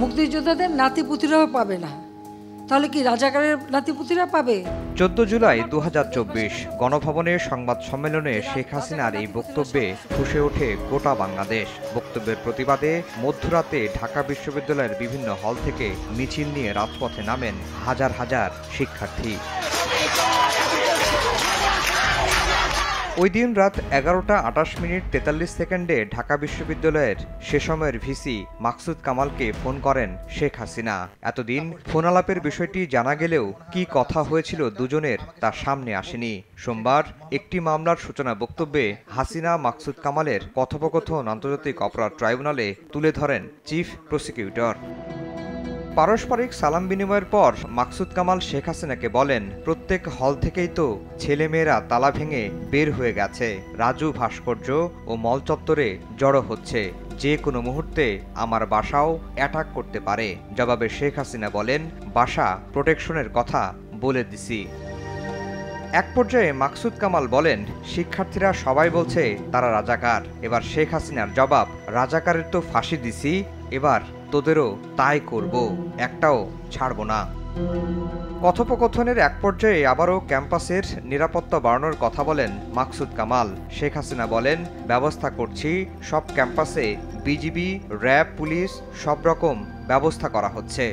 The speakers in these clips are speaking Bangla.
মুক্তিযোদ্ধাদের নাতিপুতিরাও পাবে না, তাহলে কি রাজাকারের নাতিপুতিরা পাবে? 14 জুলাই 2024 গণভবনের সংবাদ সম্মেলনে শেখ হাসিনার এই বক্তব্যে ফুঁসে ওঠে গোটা বাংলাদেশ। বক্তব্যের প্রতিবাদে মধ্যরাতে ঢাকা বিশ্ববিদ্যালয়ের বিভিন্ন হল থেকে মিছিল নিয়ে রাজপথে নামেন হাজার হাজার শিক্ষার্থী। ওই দিন রাত 11টা 28 মিনিট 43 সেকেন্ডে ঢাকা বিশ্ববিদ্যালয়ের সে সময়ের ভিসি মাকসুদ কামালকে ফোন করেন শেখ হাসিনা। এতদিন ফোন আলাপের বিষয়টি জানা গেলেও কি কথা হয়েছিল দুজনের তা সামনে আসেনি। সোমবার একটি মামলার সূচনা বক্তব্যে হাসিনা মাকসুদ কামালের কথোপকথন আন্তর্জাতিক অপরাধ ট্রাইব্যুনালে তুলে ধরেন চিফ প্রসিকিউটর। পারস্পরিক সালাম বিনিময়ের পর মাকসুদ কামাল শেখ হাসিনাকে বলেন, প্রত্যেক হল থেকেই তো ছেলেমেয়েরা তালা ভেঙে বের হয়ে গেছে, রাজু ভাস্কর্য ও মল চত্বরে জড়ো হচ্ছে, যে কোনো মুহূর্তে আমার বাসাও অ্যাটাক করতে পারে। জবাবে শেখ হাসিনা বলেন, বাসা প্রোটেকশনের কথা বলে দিছি। এক পর্যায়ে মাকসুদ কামাল বলেন, শিক্ষার্থীরা সবাই বলছে তারা রাজাকার। এবার শেখ হাসিনার জবাব, রাজাকারের তো ফাঁসি দিছি, এবার তোদেরও তাই করব, একটাও ছাড়ব না। কথোপকথনের এক পর্যায়ে আবারও ক্যাম্পাসের নিরাপত্তা বাড়ানোর কথা বলেন মাকসুদ কামাল। শেখ হাসিনা বলেন, ব্যবস্থা করছি, সব ক্যাম্পাসে বিজিবি, র্যাব, পুলিশ সব রকম ব্যবস্থা করা হচ্ছে।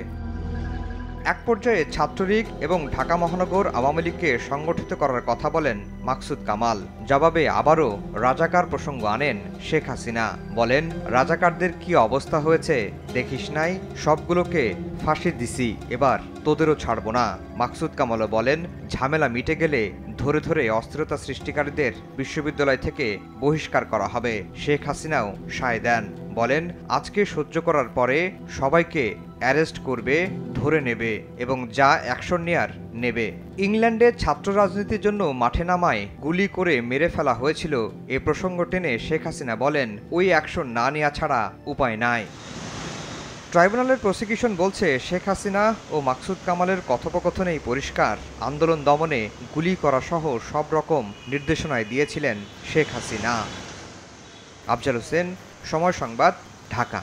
এক পর্যায়ে ছাত্রলীগ এবং ঢাকা মহানগর আওয়ামী লীগকে সংগঠিত করার কথা বলেন মাকসুদ কামাল। জবাবে আবারও রাজাকার প্রসঙ্গ আনেন শেখ হাসিনা। বলেন, রাজাকারদের কি অবস্থা হয়েছে দেখিস নাই, সবগুলোকে ফাঁসি দিছি, এবার তোদেরও ছাড়ব না। মাকসুদ কামালও বলেন, ঝামেলা মিটে গেলে ধরে ধরে অস্থিরতা সৃষ্টিকারীদের বিশ্ববিদ্যালয় থেকে বহিষ্কার করা হবে। শেখ হাসিনাও সায় দেন, বলেন, আজকে সহ্য করার পরে সবাইকে অ্যারেস্ট করবে, ধরে নেবে এবং যা অ্যাকশন নেয়ার নেবে। ইংল্যান্ডে ছাত্র রাজনীতির জন্য মাঠে নামায় গুলি করে মেরে ফেলা হয়েছিল, এ প্রসঙ্গ টেনে শেখ হাসিনা বলেন, ওই অ্যাকশন না নেওয়া ছাড়া উপায় নাই। ট্রাইব্যুনালের প্রসিকিউশন বলছে, শেখ হাসিনা ও মাকসুদ কামালের কথোপকথনেই পরিষ্কার আন্দোলন দমনে গুলি করা সহ সব রকম নির্দেশনায় দিয়েছিলেন শেখ হাসিনা। আফজাল হোসেন, সময় সংবাদ, ঢাকা।